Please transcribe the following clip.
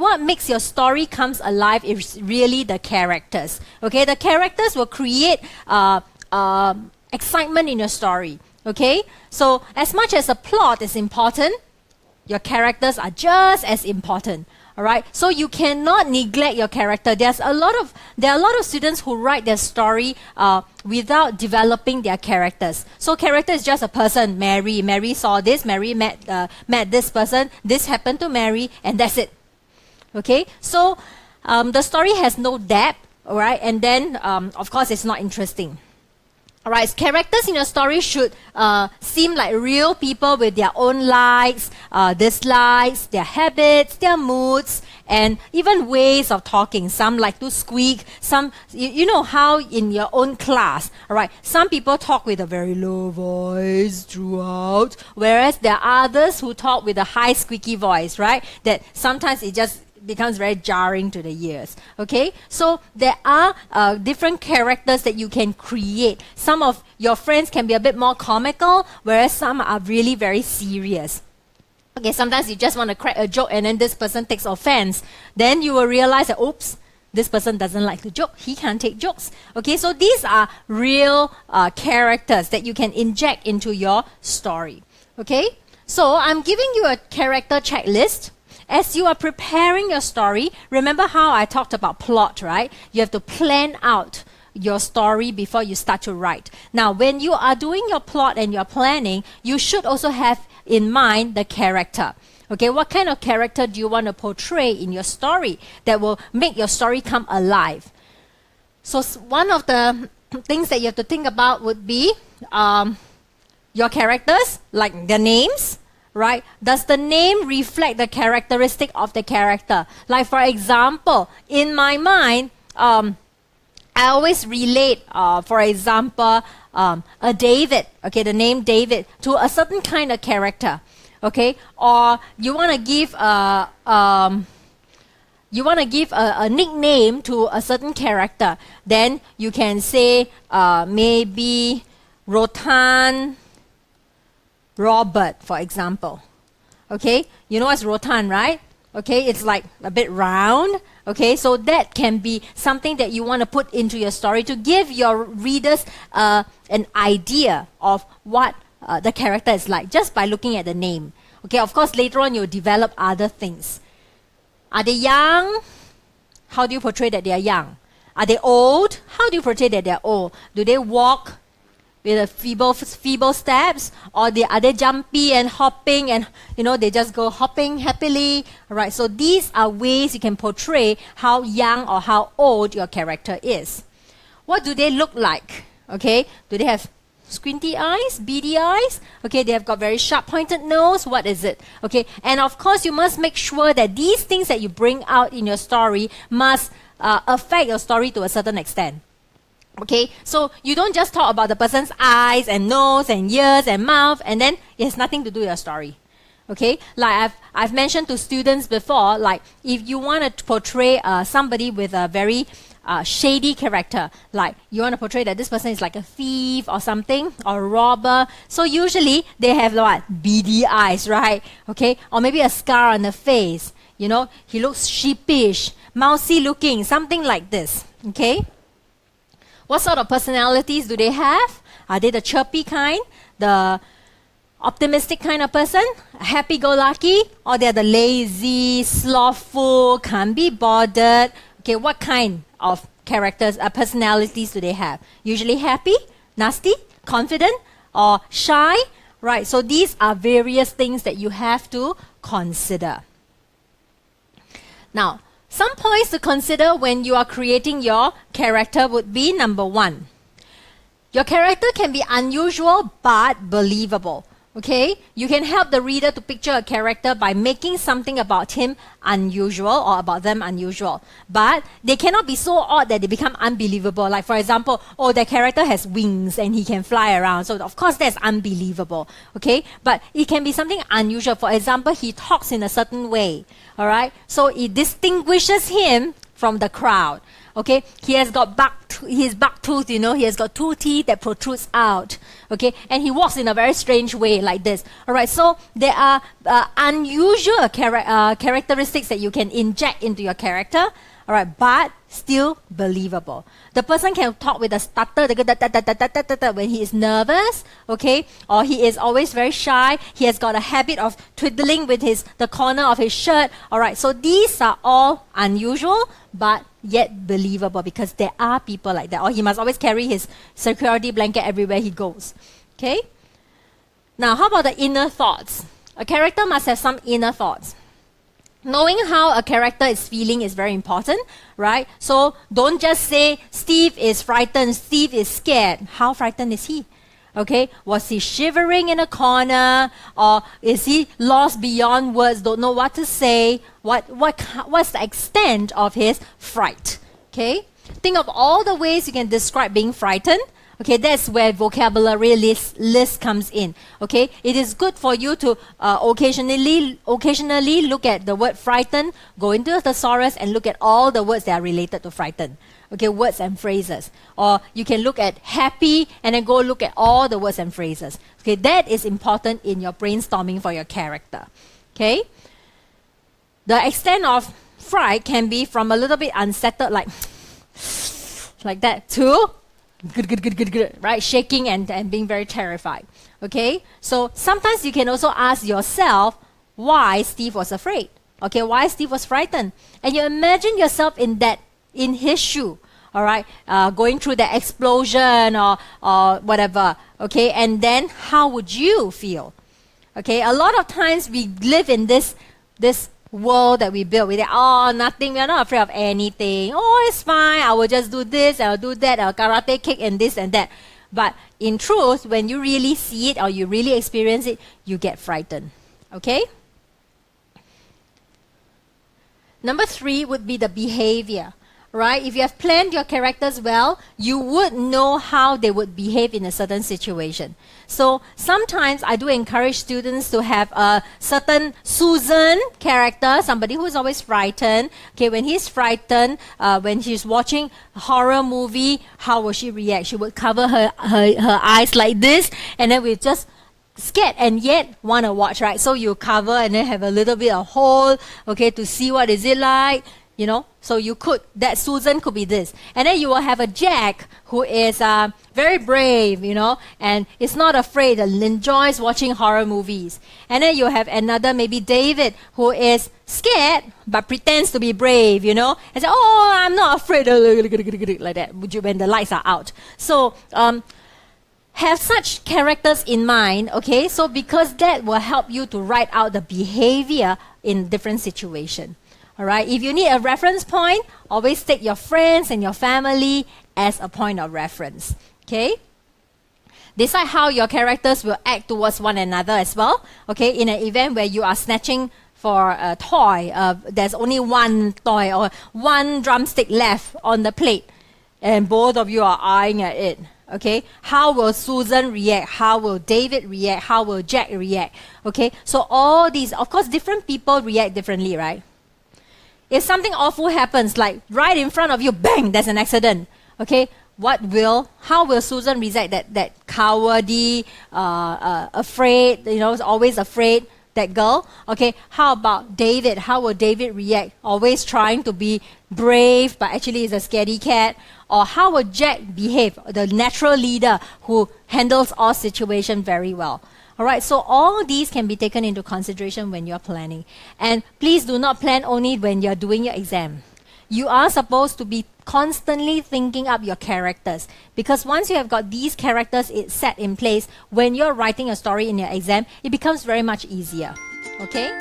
what makes your story comes alive is really the characters. Okay, the characters will create excitement in your story. Okay, so as much as the plot is important, your characters are just as important. All right, so you cannot neglect your character. There are a lot of students who write their story without developing their characters. So character is just a person. Mary saw this. Mary met this person. This happened to Mary, and that's it. Okay, so the story has no depth. All right, and then of course it's not interesting. Alright, characters in your story should seem like real people with their own likes, dislikes, their habits, their moods, and even ways of talking. Some like to squeak. Some, you know how in your own class, alright, some people talk with a very low voice throughout, whereas there are others who talk with a high squeaky voice, right? That sometimes it just becomes very jarring to the ears. Okay, so there are different characters that you can create. Some of your friends can be a bit more comical, whereas some are really very serious. Okay, sometimes you just want to crack a joke and then this person takes offense. Then you will realize that, oops, this person doesn't like to joke. He can't take jokes. Okay, so these are real characters that you can inject into your story. Okay, so I'm giving you a character checklist. As you are preparing your story, remember how I talked about plot, right? You have to plan out your story before you start to write. Now, when you are doing your plot and your planning, you should also have in mind the character. Okay, what kind of character do you want to portray in your story that will make your story come alive? So one of the things that you have to think about would be your characters, like their names. Right? Does the name reflect the characteristic of the character? Like for example, in my mind, I always relate, for example, a David, okay, the name David, to a certain kind of character, okay? Or you want to give a nickname to a certain character. Then you can say maybe Rotan Robert, for example. Okay, you know what's Rotan, right? Okay, it's like a bit round. Okay, so that can be something that you want to put into your story to give your readers an idea of what the character is like just by looking at the name. Okay, of course, later on you'll develop other things. Are they young? How do you portray that they are young? Are they old? How do you portray that they are old? Do they walk with a feeble steps, or are they jumpy and hopping and they just go hopping happily? All right, so these are ways you can portray how young or how old your character is. What do they look like? Okay, do they have squinty eyes, beady eyes? Okay, they have got very sharp pointed nose. What is it? Okay, and of course you must make sure that these things that you bring out in your story must affect your story to a certain extent. Okay, so you don't just talk about the person's eyes and nose and ears and mouth and then it has nothing to do with your story. Okay, like I've mentioned to students before, like if you want to portray somebody with a very shady character, like you want to portray that this person is like a thief or something, or a robber, so usually they have what? Beady eyes, right? Okay, or maybe a scar on the face. He looks sheepish, mousy looking, something like this. Okay, what sort of personalities do they have? Are they the chirpy kind, the optimistic kind of person, happy-go-lucky, or they're the lazy, slothful, can't be bothered? Okay, what kind of characters, personalities do they have? Usually happy, nasty, confident, or shy? Right, so these are various things that you have to consider. Now, some points to consider when you are creating your character would be, number one, your character can be unusual but believable. Okay, you can help the reader to picture a character by making something about him unusual or about them unusual. But they cannot be so odd that they become unbelievable. Like for example, oh, their character has wings and he can fly around. So of course that's unbelievable. Okay, but it can be something unusual. For example, he talks in a certain way. All right, so it distinguishes him from the crowd. Okay, he has got his buck tooth, you know, he has got 2 teeth that protrudes out. Okay, and he walks in a very strange way like this. All right, so there are unusual characteristics that you can inject into your character. All right, but still believable. The person can talk with a stutter when he is nervous, okay, or he is always very shy. He has got a habit of twiddling with the corner of his shirt. All right, so these are all unusual, but yet believable, because there are people like that. Or he must always carry his security blanket everywhere he goes. Okay. Now, how about the inner thoughts? A character must have some inner thoughts. Knowing how a character is feeling is very important, right? So don't just say, Steve is frightened, Steve is scared. How frightened is he? Okay, was he shivering in a corner, or is he lost beyond words, don't know what to say? What's the extent of his fright? Okay, think of all the ways you can describe being frightened. Okay, that's where vocabulary list comes in. Okay, it is good for you to occasionally look at the word frightened, go into the thesaurus and look at all the words that are related to frightened. Okay, words and phrases. Or you can look at happy and then go look at all the words and phrases. Okay, that is important in your brainstorming for your character. Okay, the extent of fright can be from a little bit unsettled, like that, to right? Shaking and being very terrified. Okay? So sometimes you can also ask yourself why Steve was afraid. Okay, why Steve was frightened. And you imagine yourself in his shoe. All right? Going through the explosion or whatever. Okay? And then how would you feel? Okay? A lot of times we live in this world that we build. We say, oh, nothing, we're not afraid of anything. Oh, it's fine, I will just do this, I'll do that, I'll karate kick and this and that. But in truth, when you really see it or you really experience it, you get frightened. Okay? Number 3 would be the behavior. Right? If you have planned your characters well, you would know how they would behave in a certain situation. So sometimes I do encourage students to have a certain Susan character, somebody who is always frightened. Okay, when he's frightened, when she's watching a horror movie, how will she react? She would cover her eyes like this, and then we just scared and yet want to watch, right? So you cover and then have a little bit of hole, okay, to see what is it like. You know, so that Susan could be this. And then you will have a Jack who is very brave, you know, and is not afraid and enjoys watching horror movies. And then you have another, maybe David, who is scared but pretends to be brave, you know, and say, oh, I'm not afraid, like that, when the lights are out. So, have such characters in mind, okay, so because that will help you to write out the behavior in different situations. All right. If you need a reference point, always take your friends and your family as a point of reference. Okay. Decide how your characters will act towards one another as well. Okay. In an event where you are snatching for a toy, there's only one toy or one drumstick left on the plate, and both of you are eyeing at it. Okay. How will Susan react? How will David react? How will Jack react? Okay. So all these, of course, different people react differently, right? If something awful happens, like right in front of you, bang, there's an accident. Okay, how will Susan react? That cowardly, afraid, you know, always afraid, that girl. Okay, how about David? How will David react? Always trying to be brave, but actually is a scaredy cat. Or how will Jack behave? The natural leader who handles all situations very well. All right, so all these can be taken into consideration when you're planning. And please do not plan only when you're doing your exam. You are supposed to be constantly thinking up your characters, because once you have got these characters set in place, when you're writing a story in your exam, it becomes very much easier. Okay?